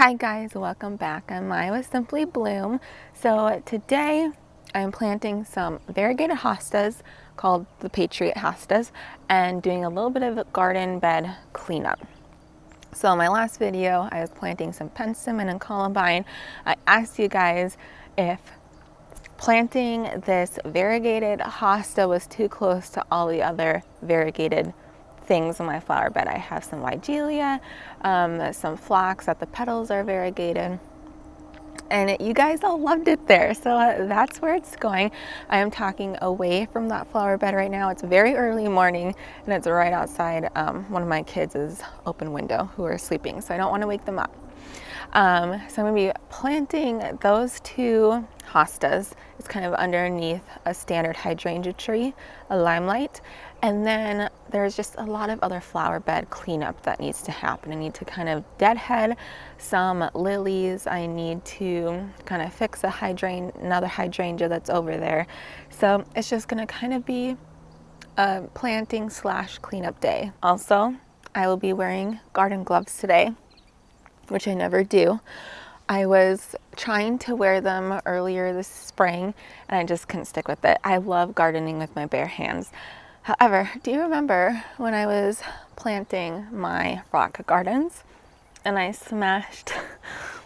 Hi guys, welcome back. I'm Maya with Simply Bloom. So today I'm planting some variegated hostas called the Patriot hostas and doing a little bit of a garden bed cleanup. So in my last video I was planting some penstemon and columbine. I asked you guys if planting this variegated hosta was too close to all the other variegated things in my flower bed. I have some Weigelia, some phlox that the petals are variegated, and you guys all loved it there, so that's where it's going. I am talking away from that flower bed right now. It's very early morning and it's right outside one of my kids' open window who are sleeping, so I don't want to wake them up. So I'm going to be planting those two hostas. It's kind of underneath a standard hydrangea tree, a limelight, and then there's just a lot of other flower bed cleanup that needs to happen. I need to kind of deadhead some lilies. I need to kind of fix another hydrangea that's over there. So it's just going to kind of be a planting / cleanup day. Also, I will be wearing garden gloves today, which I never do. I was trying to wear them earlier this spring and I just couldn't stick with it. I love gardening with my bare hands. However, do you remember when I was planting my rock gardens and I smashed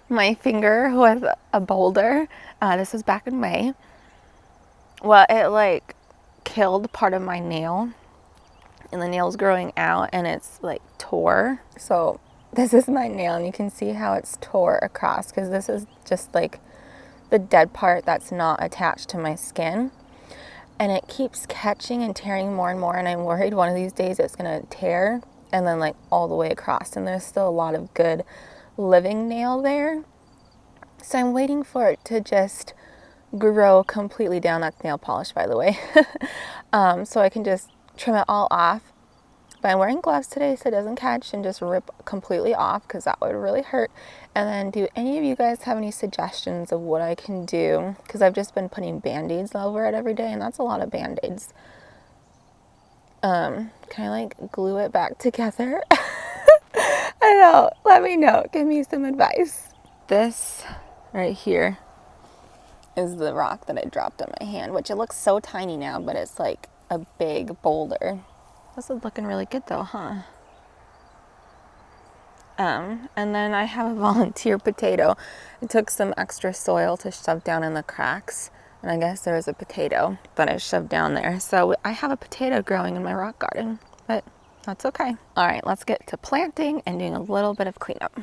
my finger with a boulder? This was back in May. Well, it like killed part of my nail and the nail's growing out and it's like tore. So this is my nail and you can see how it's tore across because this is just like the dead part that's not attached to my skin. And it keeps catching and tearing more and more, and I'm worried one of these days it's gonna tear and then like all the way across, and there's still a lot of good living nail there. So I'm waiting for it to just grow completely down. That's nail polish, by the way. So I can just trim it all off. But I'm wearing gloves today so it doesn't catch and just rip completely off because that would really hurt. And then do any of you guys have any suggestions of what I can do? Because I've just been putting band-aids over it every day and that's a lot of band-aids. Can I like glue it back together? I don't know. Let me know. Give me some advice. This right here is the rock that I dropped on my hand, which it looks so tiny now, but it's like a big boulder. This is looking really good though, huh? And then I have a volunteer potato. I took some extra soil to shove down in the cracks, and I guess there was a potato that I shoved down there. So I have a potato growing in my rock garden, but that's okay. All right, let's get to planting and doing a little bit of cleanup.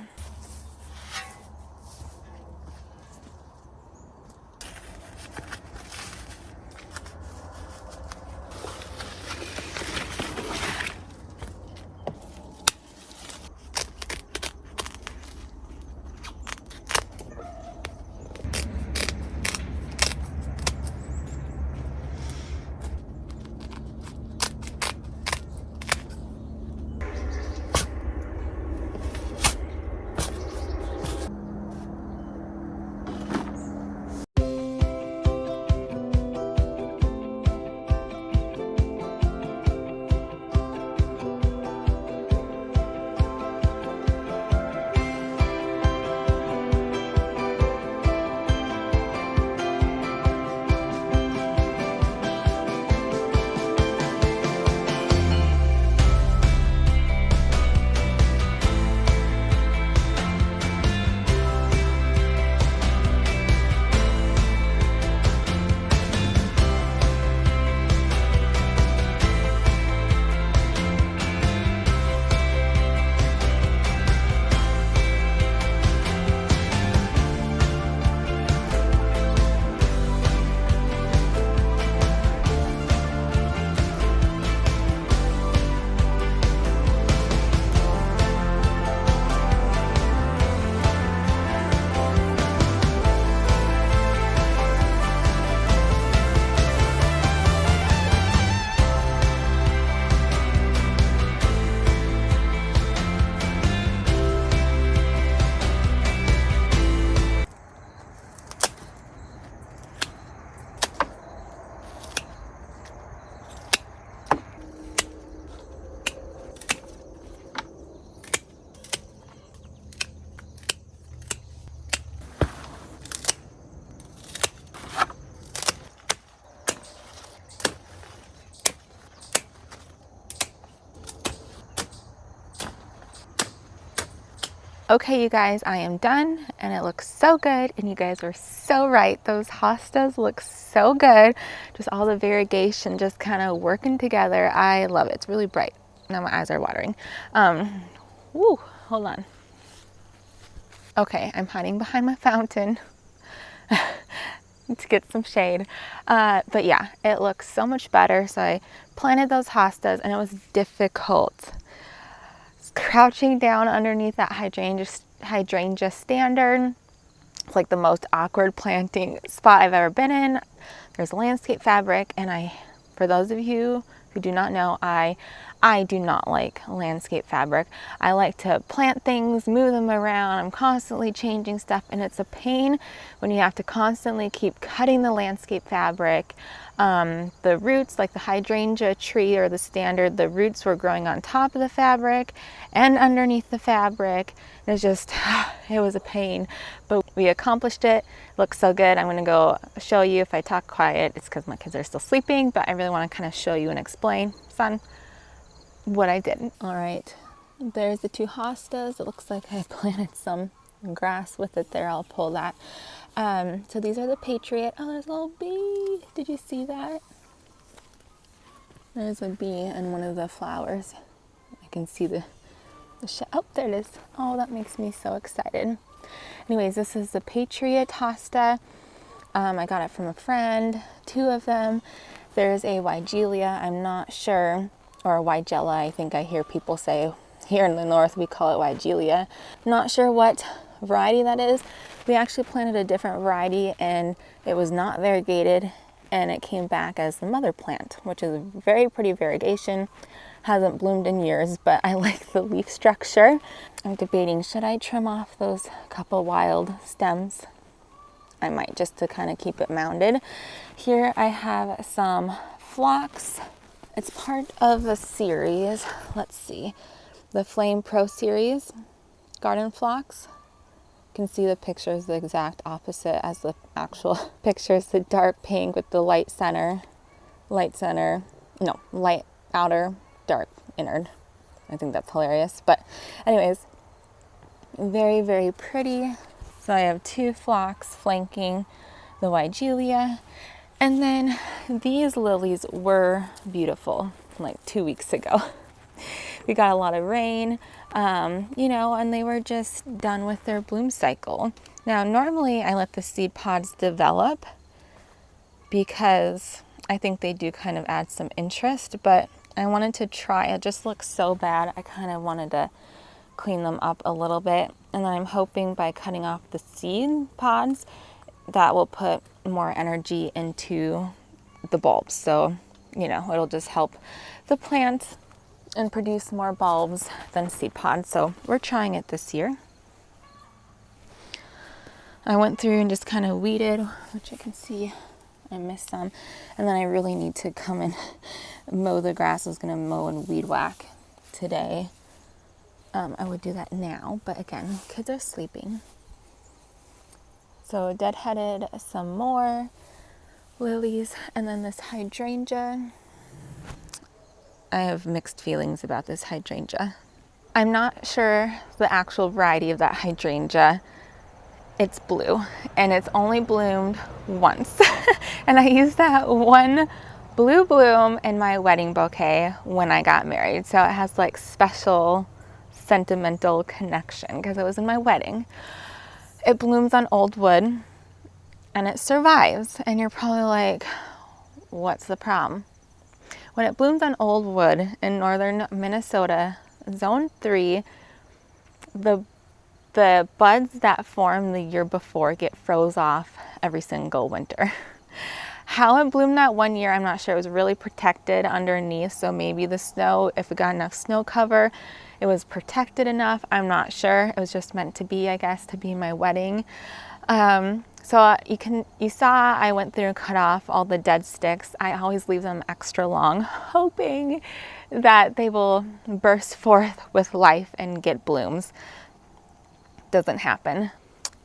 Okay, you guys, I am done and it looks so good, and you guys were so right. Those hostas look so good. Just all the variegation just kind of working together. I love it. It's really bright. Now my eyes are watering. Woo, hold on. Okay, I'm hiding behind my fountain to get some shade. But yeah, it looks so much better. So I planted those hostas and it was difficult. Crouching down underneath that hydrangea standard. It's like the most awkward planting spot I've ever been in. There's landscape fabric, and for those of you who do not know, I do not like landscape fabric. I like to plant things, move them around. I'm constantly changing stuff, and it's a pain when you have to constantly keep cutting the landscape fabric. The roots, like the hydrangea tree or the standard, the roots were growing on top of the fabric and underneath the fabric. It was a pain, but we accomplished it. Looks so good. I'm gonna go show you. If I talk quiet, it's because my kids are still sleeping, but I really want to kind of show you and explain, son, what I did. All right, there's the 2 hostas. It looks like I planted some grass with it there. I'll pull that. So these are the Patriot. Oh, there's a little bee. Did you see that? There's a bee in one of the flowers. I can see the oh, there it is. Oh, that makes me so excited. Anyways, this is the Patriot hosta. I got it from a friend, 2 of them. There's a Weigelia, I'm not sure, or Weigella, I think I hear people say. Here in the north, we call it Weigelia. Not sure what variety that is. We actually planted a different variety, and it was not variegated, and it came back as the mother plant, which is a very pretty variegation. Hasn't bloomed in years, but I like the leaf structure. I'm debating, should I trim off those couple wild stems? I might, just to kind of keep it mounded. Here I have some phlox. It's part of a series. Let's see. The Flame Pro series, garden phlox. You can see the picture is the exact opposite as the actual pictures. The dark pink with the light outer, dark innard. I think that's hilarious. But anyways, very, very pretty. So I have 2 phlox flanking the Weigelia. And then these lilies were beautiful like 2 weeks ago. We got a lot of rain, and they were just done with their bloom cycle. Now, normally I let the seed pods develop because I think they do kind of add some interest, but I wanted to try. It just looks so bad. I kind of wanted to clean them up a little bit. And then I'm hoping by cutting off the seed pods, that will put more energy into the bulbs. So, it'll just help the plant and produce more bulbs than seed pods. So we're trying it this year. I went through and just kind of weeded, which you can see I missed some. And then I really need to come and mow the grass. I was going to mow and weed whack today. I would do that now, but again, kids are sleeping. So deadheaded some more lilies, and then this hydrangea. I have mixed feelings about this hydrangea. I'm not sure the actual variety of that hydrangea. It's blue, and it's only bloomed once. And I used that one blue bloom in my wedding bouquet when I got married. So it has like special sentimental connection because it was in my wedding. It blooms on old wood and it survives. And you're probably like, what's the problem? When it blooms on old wood in northern Minnesota, zone 3, the buds that formed the year before get froze off every single winter. How it bloomed that one year, I'm not sure. It was really protected underneath, so maybe the snow, if it got enough snow cover, it was protected enough. I'm not sure. It was just meant to be, I guess, to be my wedding. So you saw I went through and cut off all the dead sticks. I always leave them extra long, hoping that they will burst forth with life and get blooms. Doesn't happen.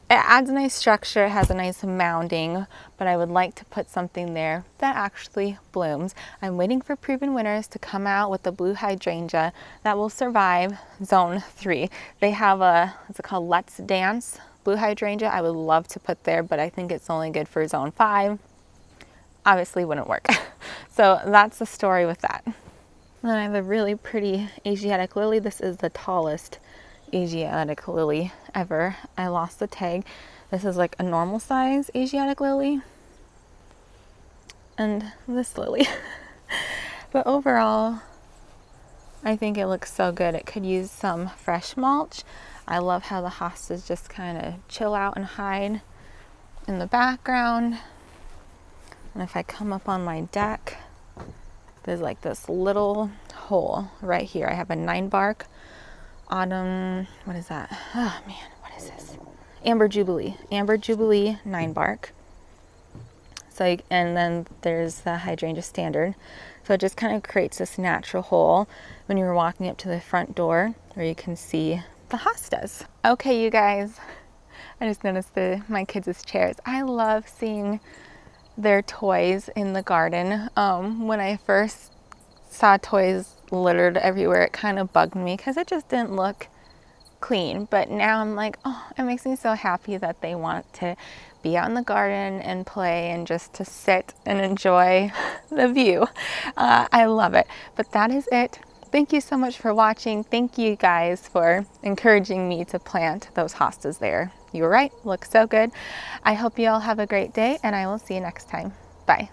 It adds a nice structure, it has a nice mounding, but I would like to put something there that actually blooms. I'm waiting for proven winners to come out with the blue hydrangea that will survive zone 3. They have what's it called, Let's Dance blue hydrangea. I would love to put there, but I think it's only good for zone 5. Obviously wouldn't work. So that's the story with that. And then I have a really pretty Asiatic lily. This is the tallest Asiatic lily ever. I lost the tag. This is like a normal size Asiatic lily. And this lily. But overall, I think it looks so good. It could use some fresh mulch. I love how the hostas just kind of chill out and hide in the background. And if I come up on my deck, there's like this little hole right here. I have a 9-bark autumn, what is that? Oh man, what is this? Amber Jubilee 9-bark. So, and then there's the hydrangea standard. So it just kind of creates this natural hole when you're walking up to the front door where you can see the hostas. Okay, you guys, I just noticed my kids' chairs. I love seeing their toys in the garden. When I first saw toys littered everywhere, it kind of bugged me because it just didn't look clean. But now I'm like, oh, it makes me so happy that they want to be out in the garden and play and just to sit and enjoy the view. I love it. But that is it. Thank you so much for watching. Thank you guys for encouraging me to plant those hostas there. You were right, looks so good. I hope you all have a great day, and I will see you next time. Bye.